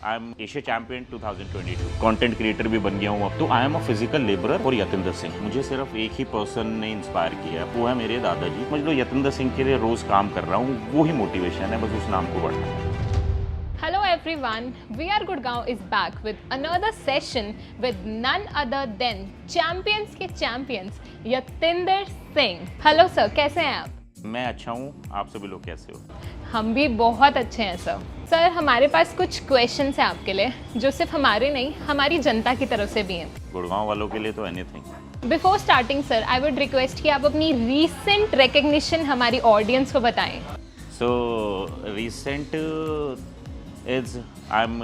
I am Asia champion 2022 content creator भी बन गया हूँ अब। तो I am a physical labourer और यतिंदर सिंह। मुझे सिर्फ एक ही पर्सन ने इंस्पायर किया, वो है मेरे दादाजी। समझ लो यतिंदर सिंह के लिए रोज काम कर रहा हूँ, वो ही मोटिवेशन है, बस उस नाम को बढ़ाना। Hello everyone, We Are Gurgaon is back with another session with none other than champions के champions Yatinder Singh. Hello sir, कैसे हैं आप? मैं अच्छा हूँ, आप सभी लोग कैसे हो? हम भी बहुत अच्छे हैं सर। सर हमारे पास कुछ क्वेश्चंस हैं आपके लिए, जो सिर्फ हमारे नहीं हमारी जनता की तरफ से भी हैं। गुड़गांव वालों के लिए तो anything. Before starting sir, I would request कि आप अपनी रीसेंट रिकग्निशन हमारी ऑडियंस को बताएं। So recent is I am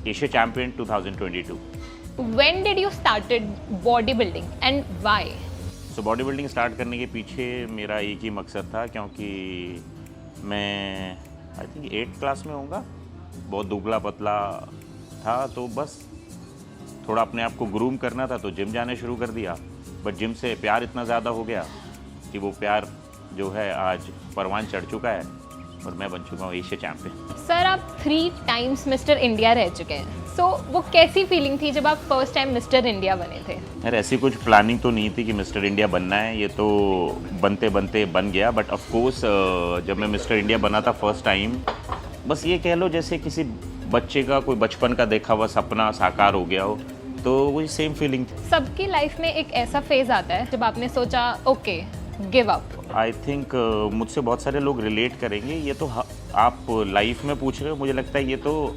Asia champion 2022। When did you started bodybuilding and why? So body building start करने के पीछे मेरा एक ही मकसद था, क्योंकि मैं आई थिंक 8th क्लास में होऊंगा, बहुत दुबला पतला था, तो बस थोड़ा अपने आप को ग्रूम करना था, तो जिम जाने शुरू कर दिया। बट जिम से प्यार इतना ज़्यादा हो गया कि वो प्यार जो है आज परवान चढ़ चुका है और मैं बन चुका हूँ एशिया चैंपियन। सर आप 3 times मिस्टर इंडिया रह चुके हैं, सो वो कैसी फीलिंग थी जब आप फर्स्ट टाइम मिस्टर इंडिया बने थे? यार ऐसी कुछ प्लानिंग तो नहीं थी कि मिस्टर इंडिया बनना है, ये तो बनते बनते बन गया। बट ऑफ कोर्स जब मैं मिस्टर इंडिया बना था फर्स्ट टाइम, बस ये कह लो जैसे किसी बच्चे का कोई बचपन का देखा हुआ सपना साकार हो गया हो, तो वही सेम फीलिंग थी। सबकी लाइफ में एक ऐसा फेज आता है जब आपने सोचा okay give up. I think मुझसे बहुत सारे लोग रिलेट करेंगे। ये तो आप लाइफ में पूछ रहे हो, मुझे लगता है ये तो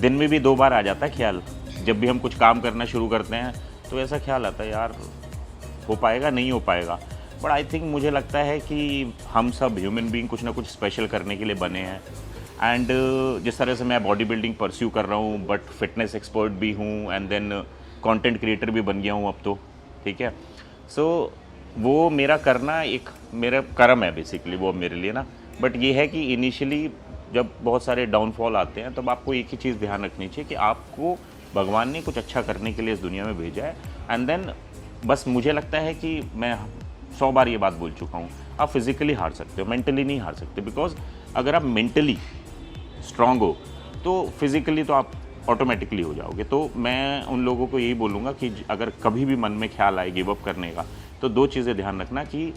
दिन में भी 2 बार आ जाता है ख्याल। जब भी हम कुछ काम करना शुरू करते हैं तो ऐसा ख्याल आता है यार हो पाएगा नहीं हो पाएगा। बट आई थिंक मुझे लगता है कि हम सब ह्यूमन बीइंग कुछ ना कुछ स्पेशल करने के लिए बने हैं। एंड जिस तरह से मैं बॉडी बिल्डिंग परस्यू कर रहा हूँ, बट फिटनेस एक्सपर्ट भी हूँ, एंड देन कंटेंट क्रिएटर भी बन गया हूँ अब तो, ठीक है। सो वो मेरा करना एक मेरा कर्म है बेसिकली, वो मेरे लिए ना। बट ये है कि इनिशियली जब बहुत सारे डाउनफॉल आते हैं तब आपको एक ही चीज़ ध्यान रखनी चाहिए कि आपको भगवान ने कुछ अच्छा करने के लिए इस दुनिया में भेजा है। एंड देन बस मुझे लगता है कि मैं 100 बार ये बात बोल चुका हूँ, आप फिज़िकली हार सकते हो, मेंटली नहीं हार सकते। बिकॉज अगर आप मेंटली स्ट्रांग हो तो फिज़िकली तो आप ऑटोमेटिकली हो जाओगे। तो मैं उन लोगों को यही बोलूँगा कि अगर कभी भी मन में ख्याल आए गिव अप करने का, तो 2 चीज़ें ध्यान रखना कि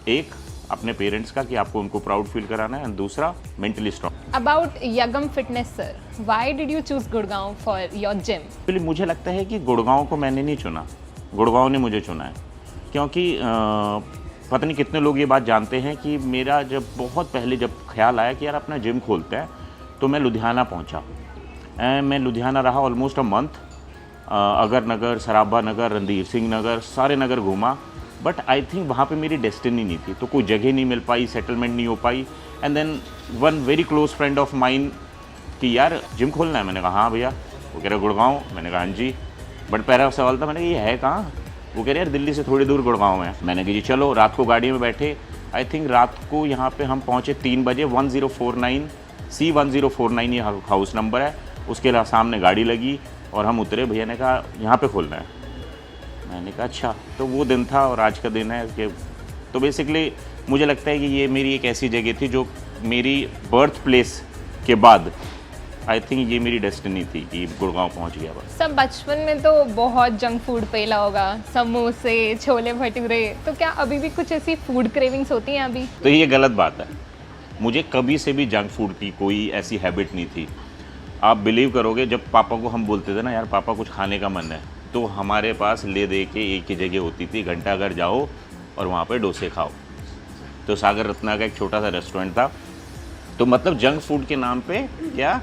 एक अपने पेरेंट्स का कि आपको उनको प्राउड फील कराना है, एंड दूसरा mentally strong. About Yugam fitness sir, why did you choose Gurgaon for your gym? Actually मुझे लगता है कि गुड़गांव को मैंने नहीं चुना, गुड़गांव ने मुझे चुना है। क्योंकि पता नहीं कितने लोग ये बात जानते हैं कि मेरा जब बहुत पहले जब ख्याल आया कि यार अपना जिम खोलते हैं, तो मैं लुधियाना पहुंचा। मैं लुधियाना रहा ऑलमोस्ट अ मंथ। अगर नगर, सराबा नगर, रणधीर सिंह नगर, सारे नगर घूमा। बट आई थिंक वहाँ पे मेरी डेस्टिनी नहीं थी, तो कोई जगह नहीं मिल पाई, सेटलमेंट नहीं हो पाई। And then one very close friend of mine कि यार जिम खोलना है। मैंने कहा हाँ भैया। वो कह रहे गुड़गांव। मैंने कहा हाँ जी। बट पहला सवाल था, मैंने कहा ये है कहाँ? वो कह रहे यार दिल्ली से थोड़ी दूर गुड़गांव है। मैंने कहा जी चलो। रात को गाड़ी में बैठे, आई थिंक रात को यहाँ पे हम पहुँचे 3 बजे। 1049 C1049 ये हाउस नंबर है, उसके सामने गाड़ी लगी और हम उतरे। भैया ने कहा यहाँ पे खोलना है। मैंने कहा अच्छा। तो वो दिन था और आज का दिन है कि तो बेसिकली मुझे लगता है कि ये मेरी एक ऐसी जगह थी जो मेरी बर्थ प्लेस के बाद आई थिंक ये मेरी डेस्टिनी थी कि गुड़गांव पहुंच गया बस। सब बचपन में तो बहुत जंक फूड पेला होगा, समोसे, छोले भटूरे, तो क्या अभी भी कुछ ऐसी फूड क्रेविंग्स होती हैं अभी? तो ये गलत बात है। मुझे कभी से भी जंक फूड की कोई ऐसी हैबिट नहीं थी। आप बिलीव करोगे, जब पापा को हम बोलते थे ना यार पापा कुछ खाने का मन है, तो हमारे पास ले दे के एक ही जगह होती थी, घंटाघर जाओ और वहाँ पे डोसे खाओ। तो सागर रत्ना का एक छोटा सा रेस्टोरेंट था। तो मतलब जंक फूड के नाम पे क्या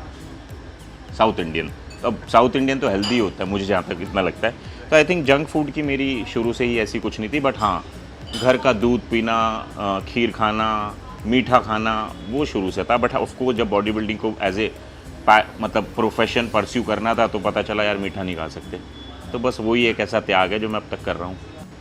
साउथ इंडियन। अब साउथ इंडियन तो हेल्दी होता है मुझे जहाँ तक इतना लगता है। तो आई थिंक जंक फूड की मेरी शुरू से ही ऐसी कुछ नहीं थी। बट हाँ, घर का दूध पीना, खीर खाना, मीठा खाना, वो शुरू से था। बट ऑफकोर्स जब बॉडी बिल्डिंग को एज ए मतलब प्रोफेशन परस्यू करना था, तो पता चला यार मीठा नहीं खा सकते। तो बस वही एक ऐसा त्याग है जो मैं अब तक कर रहा हूँ।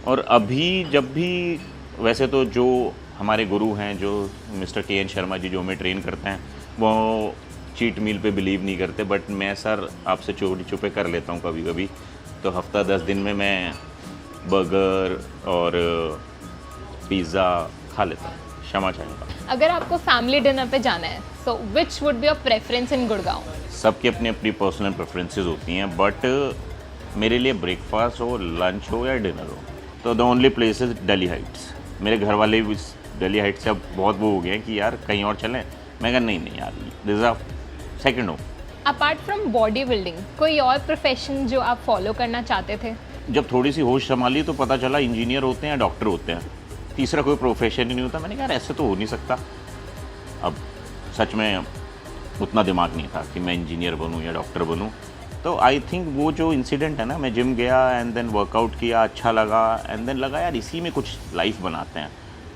और अभी जब भी, वैसे तो जो हमारे गुरु हैं, जो मिस्टर KN शर्मा जी जो हमें ट्रेन करते हैं, वो चीट मील पे बिलीव नहीं करते। बट मैं सर आपसे चोरी छुपे कर लेता हूँ कभी कभी। तो हफ्ता 10 दिन में मैं बर्गर और पिज़्ज़ा खा लेता हूँ। क्षमा चाहूँगा। अगर आपको फैमिली डिनर पे जाना है, so which would be your preference in Gurgaon? सबकी अपनी अपनी पर्सनल प्रेफरेंसेस होती हैं, बट मेरे लिए ब्रेकफास्ट हो, लंच हो या डिनर हो, तो the only place is Delhi Heights. मेरे घर वाले भी दिल्ली हाइट्स से अब बहुत वो हो गए हैं कि यार कहीं और चलें। मैं कहा नहीं यार, this is second home. Apart from body building कोई और प्रोफेशन जो आप फॉलो करना चाहते थे? जब थोड़ी सी होश संभाली तो पता चला इंजीनियर होते हैं, डॉक्टर होते हैं, तीसरा कोई प्रोफेशन ही नहीं होता। मैंने कहा ऐसे तो हो नहीं सकता। अब सच में उतना दिमाग नहीं था कि मैं इंजीनियर बनूं या डॉक्टर बनूं। तो आई थिंक वो जो इंसिडेंट है ना, मैं जिम गया एंड देन वर्कआउट किया, अच्छा लगा, एंड देन लगा यार इसी में कुछ लाइफ बनाते हैं।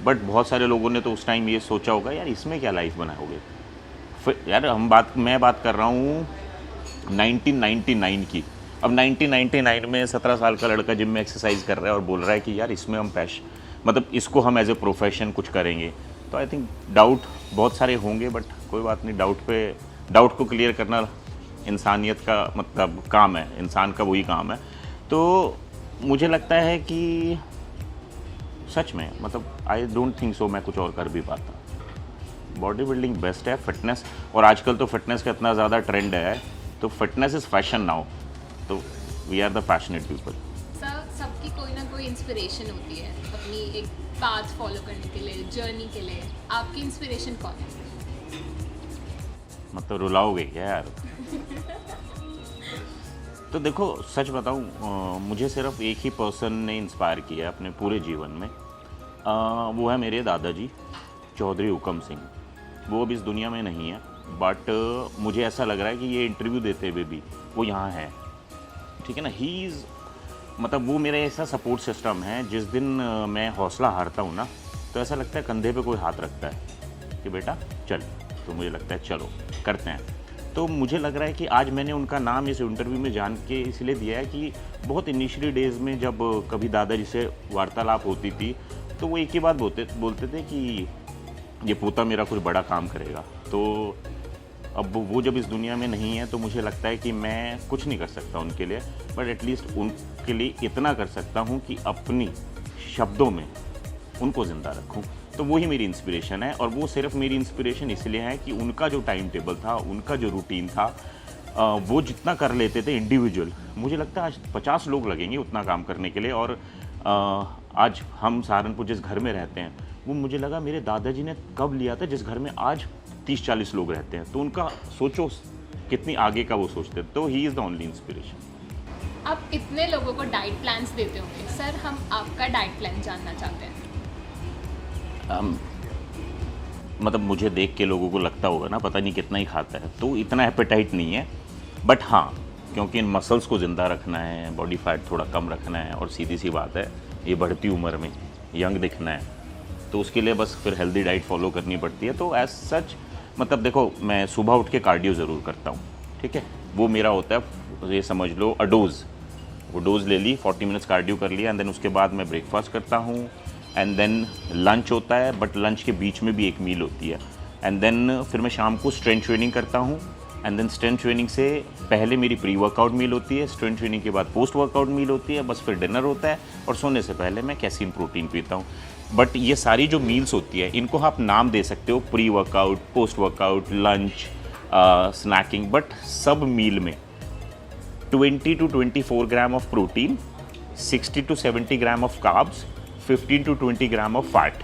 बट बहुत सारे लोगों ने तो उस टाइम ये सोचा होगा यार इसमें क्या लाइफ बनाओगे। फिर यार मैं बात कर रहा हूँ 1999 की। अब 1999 में 17 साल का लड़का जिम में एक्सरसाइज कर रहा है और बोल रहा है कि यार इसमें हम मतलब इसको हम एज ए प्रोफेशन कुछ करेंगे। तो आई थिंक डाउट बहुत सारे होंगे, बट कोई बात नहीं। डाउट को क्लियर करना इंसानियत का मतलब काम है, इंसान का वही काम है। तो मुझे लगता है कि सच में मतलब आई डोंट थिंक सो मैं कुछ और कर भी पाता। बॉडी बिल्डिंग बेस्ट है, फिटनेस, और आजकल तो फिटनेस का इतना ज़्यादा ट्रेंड है, तो फिटनेस इज़ फैशन नाउ। तो we are the passionate people. Sir, सबकी कोई ना कोई इंस्पिरेशन होती है अपनी एक पाथ फॉलो करने के लिए, जर्नी के लिए। आपकी इंस्पिरेशन कौन है? मतलब रुलाओगे क्या यार? तो देखो सच बताऊं, मुझे सिर्फ एक ही पर्सन ने इंस्पायर किया है अपने पूरे जीवन में। वो है मेरे दादाजी चौधरी हुकम सिंह। वो अब इस दुनिया में नहीं है, बट मुझे ऐसा लग रहा है कि ये इंटरव्यू देते हुए भी वो यहाँ है। ठीक है ना, ही इज़ मतलब वो मेरा ऐसा सपोर्ट सिस्टम है। जिस दिन मैं हौसला हारता हूँ ना, तो ऐसा लगता है कंधे पे कोई हाथ रखता है कि बेटा चल, तो मुझे लगता है चलो करते हैं। तो मुझे लग रहा है कि आज मैंने उनका नाम इस इंटरव्यू में जान के इसलिए दिया है कि बहुत इनिशियली डेज़ में जब कभी दादाजी से वार्तालाप होती थी, तो वो एक ही बात बोलते थे कि ये पोता मेरा कुछ बड़ा काम करेगा। तो अब वो जब इस दुनिया में नहीं है, तो मुझे लगता है कि मैं कुछ नहीं कर सकता उनके लिए, बट एटलीस्ट उनके लिए इतना कर सकता हूँ कि अपनी शब्दों में उनको ज़िंदा रखूँ। तो वही मेरी इंस्पिरेशन है, और वो सिर्फ मेरी इंस्पिरेशन इसलिए है कि उनका जो टाइम टेबल था, उनका जो रूटीन था, वो जितना कर लेते थे इंडिविजुअल, मुझे लगता है आज 50 लोग लगेंगे उतना काम करने के लिए। और आज हम सहारनपुर जिस घर में रहते हैं, वो मुझे लगा मेरे दादाजी ने कब लिया था, जिस घर में आज 30-40 लोग रहते हैं। तो उनका सोचो कितनी आगे का वो सोचते। तो he is the only inspiration. आप इतने लोगों को डाइट प्लान्स देते होंगे, सर हम आपका डाइट प्लान जानना चाहते हैं। मतलब मुझे देख के लोगों को लगता होगा ना पता नहीं कितना ही खाता है, तो इतना एपेटाइट नहीं है। बट हाँ, क्योंकि इन मसल्स को ज़िंदा रखना है, बॉडी फैट थोड़ा कम रखना है, और सीधी सी बात है ये बढ़ती उम्र में यंग दिखना है, तो उसके लिए बस फिर हेल्दी डाइट फॉलो करनी पड़ती है। तो एज सच मतलब देखो, मैं सुबह उठ के कार्डियो ज़रूर करता हूँ। ठीक है, वो मेरा होता है, ये समझ लो डोज। वो डोज ले ली, 40 मिनट्स कार्डियो कर लिया, एंड देन उसके बाद मैं ब्रेकफास्ट करता हूँ, एंड देन लंच होता है, बट लंच के बीच में भी एक मील होती है, एंड देन फिर मैं शाम को स्ट्रेंथ ट्रेनिंग करता हूँ, एंड देन स्ट्रेंथ ट्रेनिंग से पहले मेरी प्री वर्कआउट मील होती है, स्ट्रेंथ ट्रेनिंग के बाद पोस्ट वर्कआउट मील होती है, बस फिर डिनर होता है, और सोने से पहले मैं कैसीन प्रोटीन पीता हूँ। बट ये सारी जो मील्स होती है, इनको आप नाम दे सकते हो pre workout, post workout, lunch, snacking, but सब मील में 20 to 24 gram of protein, 60 to 70 gram of carbs, 15 to 20 gram of fat.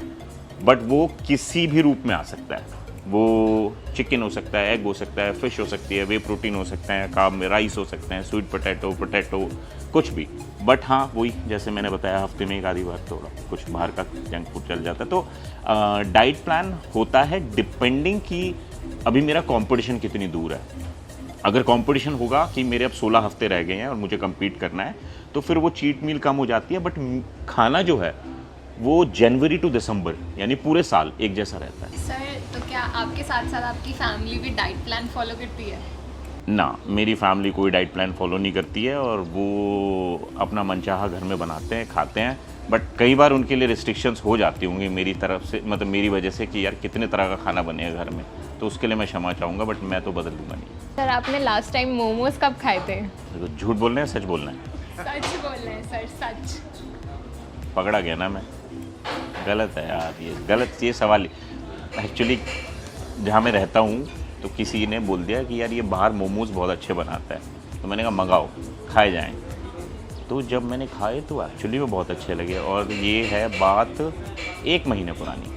But वो किसी भी रूप में आ सकता है। वो चिकन हो सकता है, एग हो सकता है, फिश हो सकती है, वे प्रोटीन हो सकता है, कार्ब में राइस हो सकते हैं, स्वीट पोटैटो, कुछ भी। बट हाँ, वही जैसे मैंने बताया, हफ्ते में एक आधी बार थोड़ा कुछ बाहर का जंक फूड चल जाता है। तो डाइट प्लान होता है डिपेंडिंग कि अभी मेरा कंपटीशन कितनी दूर है। अगर कंपटीशन होगा कि मेरे अब 16 हफ्ते रह गए हैं और मुझे compete करना है, तो फिर वो चीट मील कम हो जाती है। बट खाना जो है वो जनवरी टू दिसंबर यानी पूरे साल एक जैसा रहता है। सर, तो क्या आपके साथ साथ आपकी फैमिली भी डाइट प्लान फॉलो करती है? ना, मेरी फैमिली कोई डाइट प्लान फॉलो नहीं करती है, और वो अपना मनचाहा घर में बनाते हैं, खाते हैं। बट कई बार उनके लिए रिस्ट्रिक्शंस हो जाती होंगी मेरी तरफ से, मतलब मेरी वजह से, कि यार कितने तरह का खाना बनेगा घर में, तो उसके लिए मैं क्षमा चाहूँगा, बट मैं तो बदल दूंगा नहीं। सर, आपने लास्ट टाइम मोमोज कब खाए थे? तो झूठ बोल रहे हैं, सच बोल रहे हैं? सच बोल रहे हैं सर, सच। पकड़ा गया ना मैं। गलत है यार, ये गलत, ये सवाल। एक्चुअली जहाँ मैं रहता हूँ तो किसी ने बोल दिया कि यार ये बाहर मोमोज़ बहुत अच्छे बनाता है, तो मैंने कहा मंगाओ, खाए जाएं। तो जब मैंने खाए तो एक्चुअली में बहुत अच्छे लगे, और ये है बात 1 महीने पुरानी,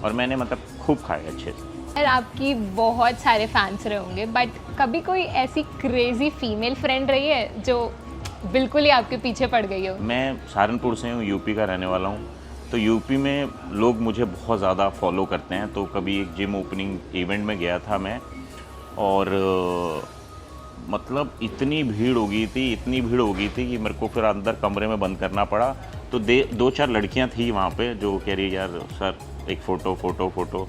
और मैंने मतलब खूब खाए अच्छे से। यार आपकी बहुत सारे फैंस रहे होंगे, बट कभी कोई ऐसी क्रेजी फीमेल फ्रेंड रही है जो बिल्कुल ही आपके पीछे पड़ गई हो? मैं सहारनपुर से हूँ, यूपी का रहने वाला हूँ। तो यूपी में लोग मुझे बहुत ज़्यादा फॉलो करते हैं। तो कभी एक जिम ओपनिंग इवेंट में गया था मैं, और मतलब इतनी भीड़ हो गई थी कि मेरे को फिर अंदर कमरे में बंद करना पड़ा। तो 2-4 लड़कियां थी वहाँ पे जो कह रही यार सर एक फ़ोटो।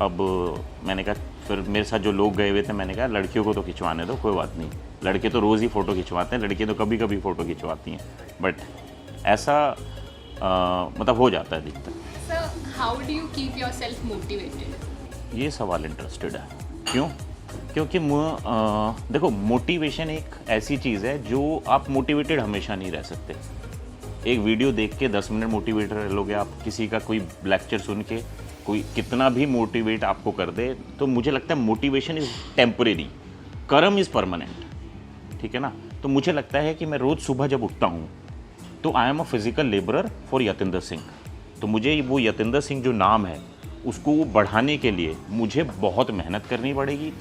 अब मैंने कहा, फिर मेरे साथ जो लोग गए हुए थे, मैंने कहा लड़कियों को तो खिंचवाने दो, कोई बात नहीं, लड़के तो रोज़ ही फ़ोटो खिंचवाते हैं, लड़कियाँ तो कभी फ़ोटो खिंचवाती हैं। बट ऐसा मतलब हो जाता है अधिकतर। Sir, how do you keep yourself motivated? ये सवाल इंटरेस्टेड है। क्यों? क्योंकि देखो, मोटिवेशन एक ऐसी चीज़ है जो आप मोटिवेटेड हमेशा नहीं रह सकते। एक वीडियो देख के 10 मिनट मोटिवेटेड रह लोगे आप, किसी का कोई लेक्चर सुन के कोई कितना भी मोटिवेट आपको कर दे, तो मुझे लगता है मोटिवेशन इज़ टेम्परेरी, कर्म इज़ परमानेंट। ठीक है ना? तो मुझे लगता है कि मैं रोज़ सुबह जब उठता हूँ तो I am a physical labourer for Yatendra Singh. तो मुझे वो यतेंद्र सिंह जो नाम है उसको बढ़ाने के लिए मुझे बहुत मेहनत करनी पड़ेगी।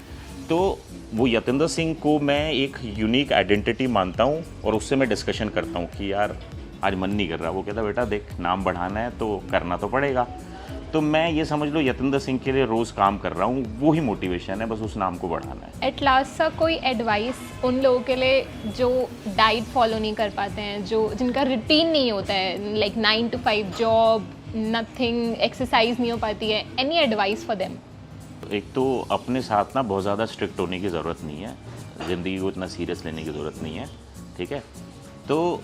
तो वो यतेंद्र सिंह को मैं एक यूनिक आइडेंटिटी मानता हूँ, और उससे मैं डिस्कशन करता हूँ कि यार आज मन नहीं कर रहा। वो कहता बेटा देख, नाम बढ़ाना है तो करना तो पड़ेगा। तो मैं ये समझ लो यतेंद्र सिंह के लिए रोज़ काम कर रहा हूँ, वो ही मोटिवेशन है, बस उस नाम को बढ़ाना है। एट लास्ट सर, कोई एडवाइस उन लोगों के लिए जो डाइट फॉलो नहीं कर पाते हैं, जिनका रूटीन नहीं होता है, like 9 to 5 job, nothing, exercise नहीं हो पाती है, एनी एडवाइस फॉर देम? एक तो अपने साथ ना बहुत ज़्यादा स्ट्रिक्ट होने की ज़रूरत नहीं है, ज़िंदगी को इतना सीरियस लेने की ज़रूरत नहीं है। ठीक है? तो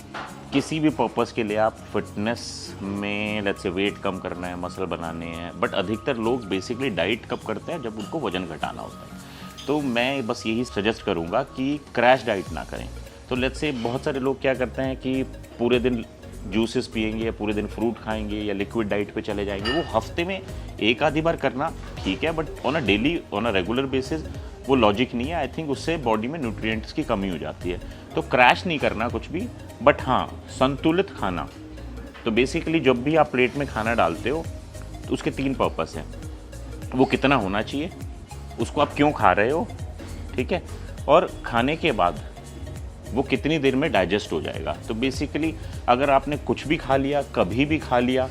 किसी भी पर्पस के लिए आप फिटनेस में, लेट्स से वेट कम करना है, मसल बनाने हैं, बट अधिकतर लोग बेसिकली डाइट कब करते हैं, जब उनको वजन घटाना होता है। तो मैं बस यही सजेस्ट करूँगा कि क्रैश डाइट ना करें। तो लेट्स से बहुत सारे लोग क्या करते हैं कि पूरे दिन जूसेस पिएंगे, या पूरे दिन फ्रूट खाएंगे, या लिक्विड डाइट पे चले जाएंगे। वो हफ्ते में एक आधी बार करना ठीक है, but on a regular basis वो लॉजिक नहीं है। आई थिंक उससे बॉडी में न्यूट्रिएंट्स की कमी हो जाती है। तो क्रैश नहीं करना कुछ भी, बट हाँ संतुलित खाना। तो बेसिकली जब भी आप प्लेट में खाना डालते हो तो उसके 3 पर्पस हैं। वो कितना होना चाहिए, उसको आप क्यों खा रहे हो, ठीक है, और खाने के बाद वो कितनी देर में डाइजेस्ट हो जाएगा। तो बेसिकली अगर आपने कुछ भी खा लिया, कभी भी खा लिया,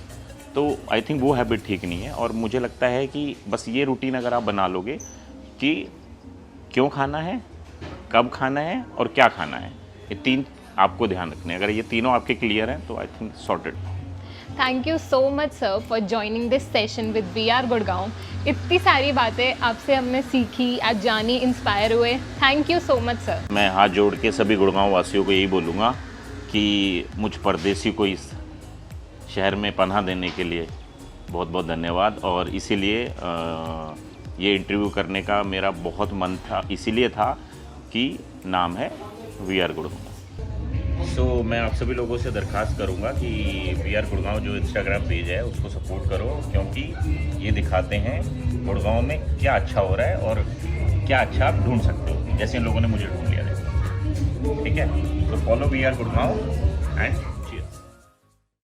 तो आई थिंक वो हैबिट ठीक नहीं है। और मुझे लगता है कि बस ये रूटीन अगर आप बना लोगे कि क्यों खाना है, कब खाना है और क्या खाना है, ये 3 आपको ध्यान रखने हैं। अगर ये तीनों आपके क्लियर हैं तो I think sorted. Thank you so much sir for joining this session with VR Gurgaon. इतनी सारी बातें आपसे हमने सीखी, आज जानी, इंस्पायर हुए। Thank you so much sir. मैं हाथ जोड़ के सभी गुड़गांव वासियों को यही बोलूँगा कि मुझ परदेसी को इस शहर में पनाह देने के लिए बहुत बहुत धन्यवाद। और इसीलिए ये इंटरव्यू करने का मेरा बहुत मन था, इसीलिए था कि नाम है VR गुड़गांव। सो मैं आप सभी लोगों से दरख्वास्त करूंगा कि VR गुड़गांव जो इंस्टाग्राम पेज है उसको सपोर्ट करो, क्योंकि ये दिखाते हैं गुड़गांव में क्या अच्छा हो रहा है और क्या अच्छा आप ढूंढ सकते हो, जैसे इन लोगों ने मुझे ढूंढ लिया है। ठीक है? तो फॉलो VR गुड़गांव एंड